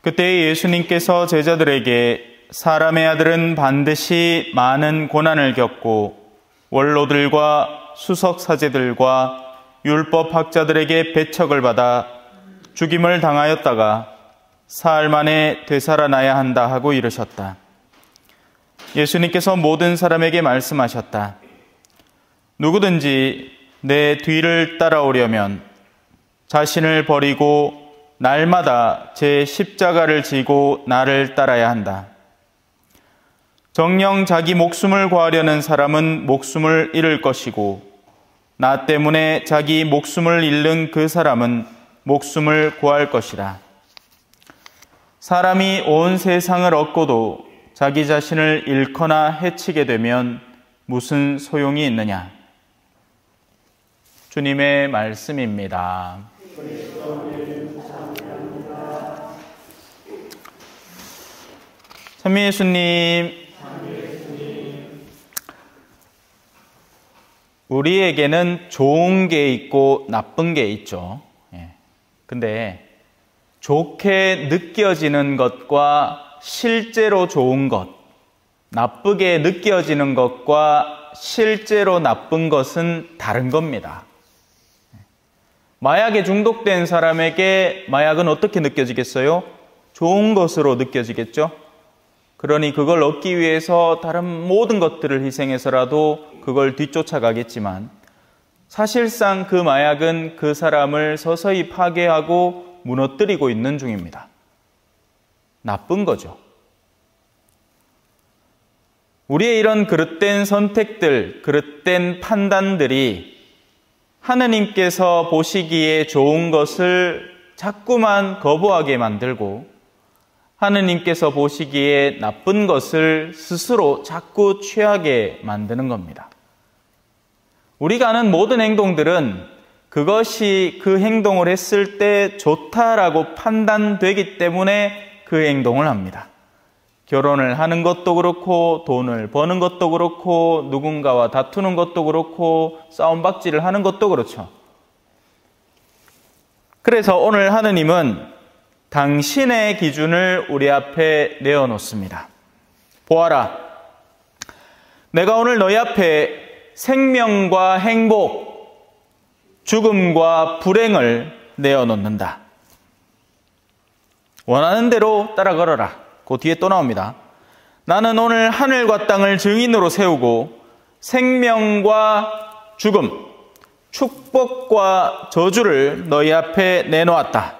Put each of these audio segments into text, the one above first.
그때 예수님께서 제자들에게 사람의 아들은 반드시 많은 고난을 겪고 원로들과 수석사제들과 율법학자들에게 배척을 받아 죽임을 당하였다가 사흘 만에 되살아나야 한다 하고 이르셨다. 예수님께서 모든 사람에게 말씀하셨다. 누구든지 내 뒤를 따라오려면 자신을 버리고 날마다 제 십자가를 지고 나를 따라야 한다. 정녕 자기 목숨을 구하려는 사람은 목숨을 잃을 것이고 나 때문에 자기 목숨을 잃는 그 사람은 목숨을 구할 것이라. 사람이 온 세상을 얻고도 자기 자신을 잃거나 해치게 되면 무슨 소용이 있느냐? 주님의 말씀입니다. 찬미 예수님, 우리에게는 좋은 게 있고 나쁜 게 있죠. 근데 좋게 느껴지는 것과 실제로 좋은 것, 나쁘게 느껴지는 것과 실제로 나쁜 것은 다른 겁니다. 마약에 중독된 사람에게 마약은 어떻게 느껴지겠어요? 좋은 것으로 느껴지겠죠? 그러니 그걸 얻기 위해서 다른 모든 것들을 희생해서라도 그걸 뒤쫓아가겠지만 사실상 그 마약은 그 사람을 서서히 파괴하고 무너뜨리고 있는 중입니다. 나쁜 거죠. 우리의 이런 그릇된 선택들, 그릇된 판단들이 하느님께서 보시기에 좋은 것을 자꾸만 거부하게 만들고 하느님께서 보시기에 나쁜 것을 스스로 자꾸 취하게 만드는 겁니다. 우리가 하는 모든 행동들은 그것이 그 행동을 했을 때 좋다라고 판단되기 때문에 그 행동을 합니다. 결혼을 하는 것도 그렇고 돈을 버는 것도 그렇고 누군가와 다투는 것도 그렇고 싸움박질을 하는 것도 그렇죠. 그래서 오늘 하느님은 당신의 기준을 우리 앞에 내어놓습니다. 보아라, 내가 오늘 너희 앞에 생명과 행복, 죽음과 불행을 내어놓는다. 원하는 대로 따라 걸어라. 그 뒤에 또 나옵니다. 나는 오늘 하늘과 땅을 증인으로 세우고 생명과 죽음, 축복과 저주를 너희 앞에 내놓았다.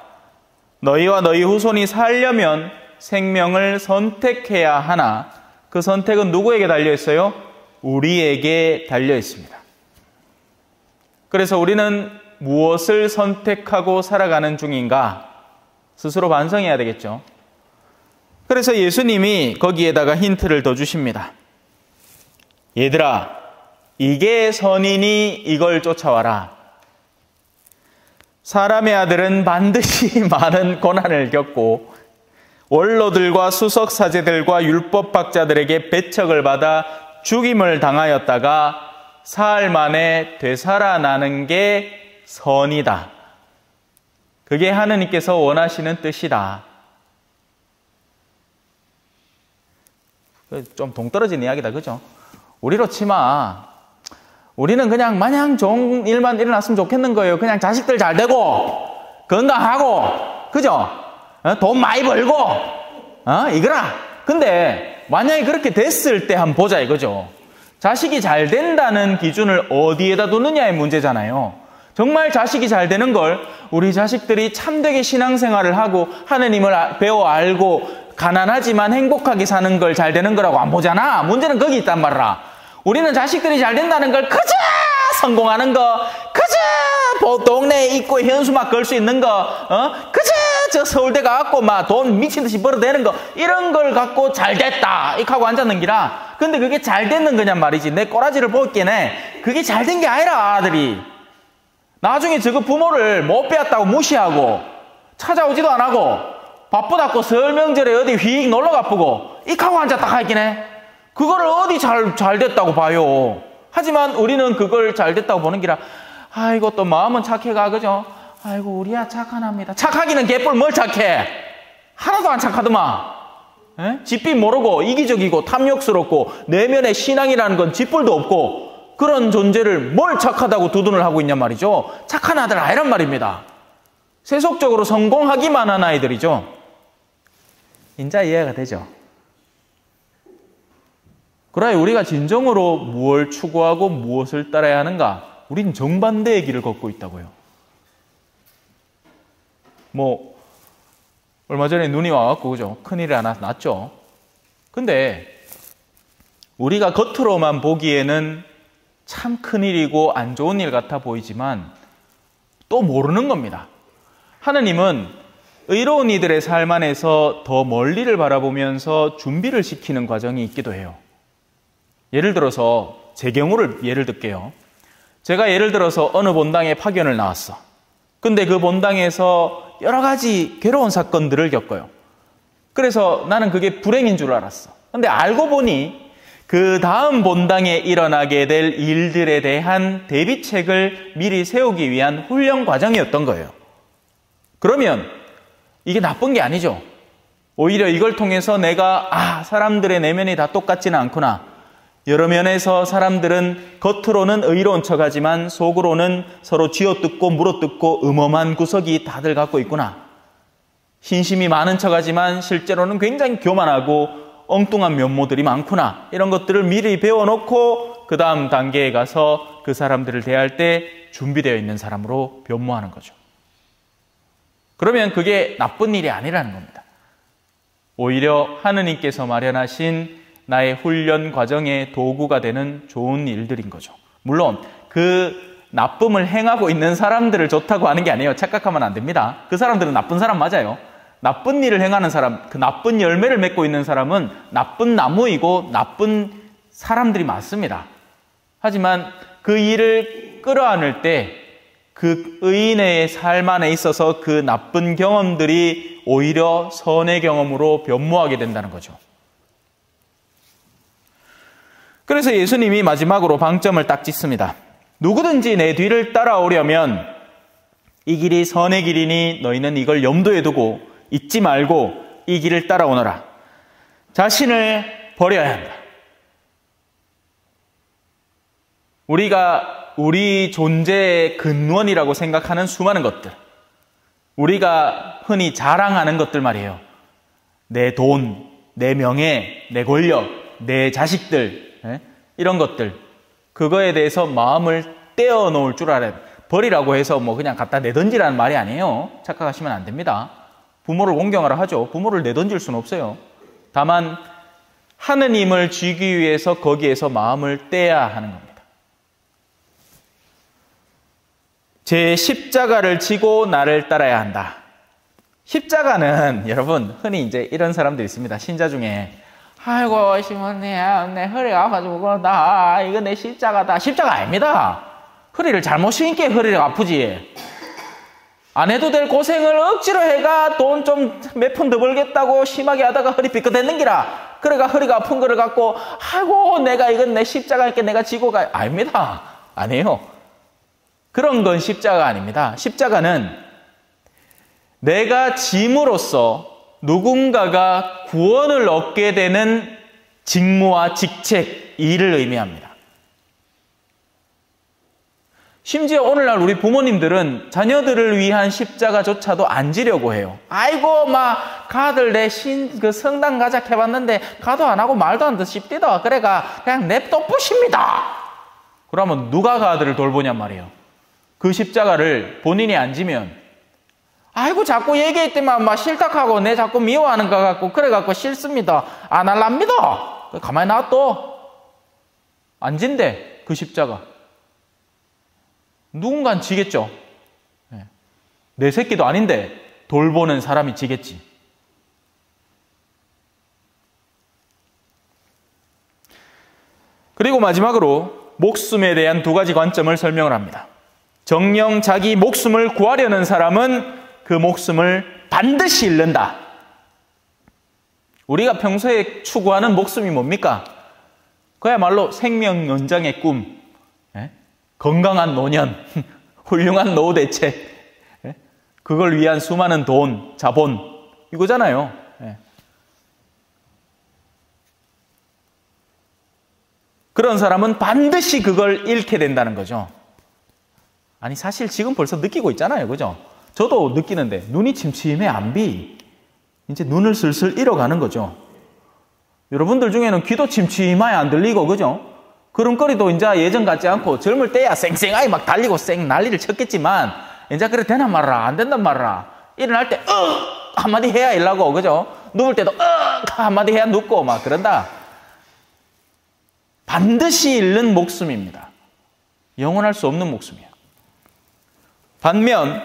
너희와 너희 후손이 살려면 생명을 선택해야 하나 그 선택은 누구에게 달려 있어요? 우리에게 달려 있습니다. 그래서 우리는 무엇을 선택하고 살아가는 중인가? 스스로 반성해야 되겠죠. 그래서 예수님이 거기에다가 힌트를 더 주십니다. 얘들아, 이게 선이니 이걸 쫓아와라. 사람의 아들은 반드시 많은 고난을 겪고 원로들과 수석사제들과 율법학자들에게 배척을 받아 죽임을 당하였다가 사흘 만에 되살아나는 게 선이다. 그게 하느님께서 원하시는 뜻이다. 좀 동떨어진 이야기다, 그죠? 우리로 치마 우리는 그냥 마냥 좋은 일만 일어났으면 좋겠는 거예요. 그냥 자식들 잘 되고 건강하고, 그죠? 돈 많이 벌고 이거라. 근데 만약에 그렇게 됐을 때 한번 보자 이거죠. 자식이 잘 된다는 기준을 어디에다 두느냐의 문제잖아요. 정말 자식이 잘 되는 걸 우리 자식들이 참되게 신앙생활을 하고 하느님을 배워 알고 가난하지만 행복하게 사는 걸 잘 되는 거라고 안 보잖아. 문제는 거기 있단 말이야. 우리는 자식들이 잘 된다는 걸 그저 성공하는 거, 그저 동네에 있고 현수막 걸 수 있는 거, 그저 저 서울대 가갖고 막 돈 미친 듯이 벌어대는 거, 이런 걸 갖고 잘 됐다 이렇게 하고 앉았는 기라. 근데 그게 잘 됐는 거냔 말이지. 내 꼬라지를 볼게네. 그게 잘 된 게 아니라 아들이 나중에 저거 부모를 못 배웠다고 무시하고 찾아오지도 안 하고 바쁘다고 설 명절에 어디 휙 놀러 가쁘고 이렇게 하고 앉았다 하겠네. 그거를 어디 잘 됐다고 봐요. 하지만 우리는 그걸 잘 됐다고 보는 기라. 아이고 또 마음은 착해가, 그죠? 아이고 우리야 착하답니다. 착하기는 개뿔 뭘 착해. 하나도 안 착하더만. 쥐빛 모르고 이기적이고 탐욕스럽고 내면에 신앙이라는 건 쥐뿔도 없고 그런 존재를 뭘 착하다고 두둔을 하고 있냔 말이죠. 착한 아들 아니란 말입니다. 세속적으로 성공하기만 한 아이들이죠. 인자 이해가 되죠? 그러나 우리가 진정으로 무엇을 추구하고 무엇을 따라야 하는가? 우린 정반대의 길을 걷고 있다고요. 얼마 전에 눈이 와갖고, 그죠? 큰일이 하나 났죠? 근데, 우리가 겉으로만 보기에는 참 큰일이고 안 좋은 일 같아 보이지만, 또 모르는 겁니다. 하느님은 의로운 이들의 삶 안에서 더 멀리를 바라보면서 준비를 시키는 과정이 있기도 해요. 예를 들어서 제 경우를 예를 들게요. 제가 예를 들어서 어느 본당에 파견을 나왔어. 근데 그 본당에서 여러 가지 괴로운 사건들을 겪어요. 그래서 나는 그게 불행인 줄 알았어. 근데 알고 보니 그 다음 본당에 일어나게 될 일들에 대한 대비책을 미리 세우기 위한 훈련 과정이었던 거예요. 그러면 이게 나쁜 게 아니죠. 오히려 이걸 통해서 내가 사람들의 내면이 다 똑같지는 않구나. 여러 면에서 사람들은 겉으로는 의로운 척하지만 속으로는 서로 쥐어뜯고 물어뜯고 음험한 구석이 다들 갖고 있구나. 신심이 많은 척하지만 실제로는 굉장히 교만하고 엉뚱한 면모들이 많구나. 이런 것들을 미리 배워놓고 그 다음 단계에 가서 그 사람들을 대할 때 준비되어 있는 사람으로 변모하는 거죠. 그러면 그게 나쁜 일이 아니라는 겁니다. 오히려 하느님께서 마련하신 나의 훈련 과정의 도구가 되는 좋은 일들인 거죠. 물론 그 나쁨을 행하고 있는 사람들을 좋다고 하는 게 아니에요. 착각하면 안 됩니다. 그 사람들은 나쁜 사람 맞아요. 나쁜 일을 행하는 사람, 그 나쁜 열매를 맺고 있는 사람은 나쁜 나무이고 나쁜 사람들이 맞습니다. 하지만 그 일을 끌어안을 때 그 의인의 삶 안에 있어서 그 나쁜 경험들이 오히려 선의 경험으로 변모하게 된다는 거죠. 그래서 예수님이 마지막으로 방점을 딱 짓습니다. 누구든지 내 뒤를 따라오려면 이 길이 선의 길이니 너희는 이걸 염두에 두고 잊지 말고 이 길을 따라오너라. 자신을 버려야 한다. 우리가 우리 존재의 근원이라고 생각하는 수많은 것들, 우리가 흔히 자랑하는 것들 말이에요. 내 돈, 내 명예, 내 권력, 내 자식들, 이런 것들, 그거에 대해서 마음을 떼어놓을 줄 알아요. 버리라고 해서 그냥 갖다 내던지라는 말이 아니에요. 착각하시면 안 됩니다. 부모를 공경하라 하죠. 부모를 내던질 수는 없어요. 다만 하느님을 쥐기 위해서 거기에서 마음을 떼야 하는 겁니다. 제 십자가를 지고 나를 따라야 한다. 십자가는 여러분 흔히 이제 이런 사람들이 있습니다. 신자 중에 아이고 시모님 내 허리가 아파가지고 그런다. 이거 내 십자가다. 십자가 아닙니다. 허리를 잘못 신게 허리가 아프지. 안 해도 될 고생을 억지로 해가 돈 좀 몇 푼 더 벌겠다고 심하게 하다가 허리 삐끗했는 기라. 그래가 허리가 아픈 거를 갖고 아이고 내가 이건 내 십자가니까 내가 지고 가. 아닙니다. 아니에요. 그런 건 십자가 아닙니다. 십자가는 내가 짐으로써 누군가가 구원을 얻게 되는 직무와 직책, 일을 의미합니다. 심지어 오늘날 우리 부모님들은 자녀들을 위한 십자가조차도 안 지려고 해요. 아이고, 가들 내 성당 가자 해봤는데 가도 안 하고 말도 안 듣고 씹디다. 그래가 그냥 냅둬 부십니다. 그러면 누가 그 아들을 돌보냔 말이에요. 그 십자가를 본인이 안 지면 아이고 자꾸 얘기했더만 싫다하고 내 자꾸 미워하는 거 같고 그래갖고 싫습니다. 안 할랍니다. 가만히 놔둬. 안 진대 그 십자가. 누군간 지겠죠. 내 새끼도 아닌데 돌보는 사람이 지겠지. 그리고 마지막으로 목숨에 대한 두 가지 관점을 설명을 합니다. 정녕 자기 목숨을 구하려는 사람은 그 목숨을 반드시 잃는다. 우리가 평소에 추구하는 목숨이 뭡니까? 그야말로 생명 연장의 꿈, 건강한 노년, 훌륭한 노후 대책, 그걸 위한 수많은 돈, 자본, 이거잖아요. 예. 그런 사람은 반드시 그걸 잃게 된다는 거죠. 아니 사실 지금 벌써 느끼고 있잖아요. 그죠? 저도 느끼는데 눈이 침침해 안 비. 이제 눈을 슬슬 잃어가는 거죠. 여러분들 중에는 귀도 침침하게 안 들리고 그죠? 걸음걸이도 이제 예전 같지 않고 젊을 때야 쌩쌩하게 막 달리고 쌩 난리를 쳤겠지만 이제 그래 되나 말라 안 된단 말라. 일어날 때 한마디 해야 일라고 그죠? 누울 때도 한마디 해야 눕고 막 그런다. 반드시 잃는 목숨입니다. 영원할 수 없는 목숨이에요. 반면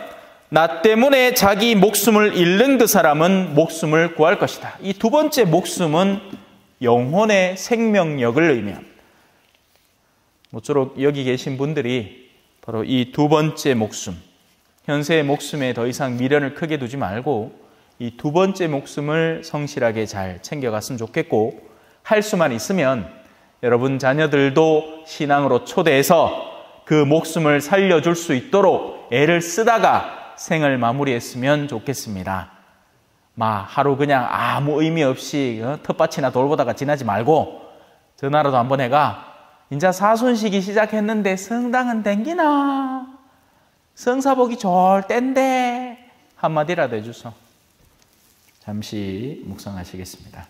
나 때문에 자기 목숨을 잃는 그 사람은 목숨을 구할 것이다. 이 두 번째 목숨은 영혼의 생명력을 의미합니다. 모쪼록 여기 계신 분들이 바로 이 두 번째 목숨, 현세의 목숨에 더 이상 미련을 크게 두지 말고 이 두 번째 목숨을 성실하게 잘 챙겨갔으면 좋겠고, 할 수만 있으면 여러분 자녀들도 신앙으로 초대해서 그 목숨을 살려줄 수 있도록 애를 쓰다가 생을 마무리했으면 좋겠습니다. 하루 그냥 아무 의미 없이 텃밭이나 돌보다가 지나지 말고 전화라도 한번 해가 이제 사순시기 시작했는데 성당은 댕기나? 성사 보기 좋을 땐데 한마디라도 해주소. 잠시 묵상하시겠습니다.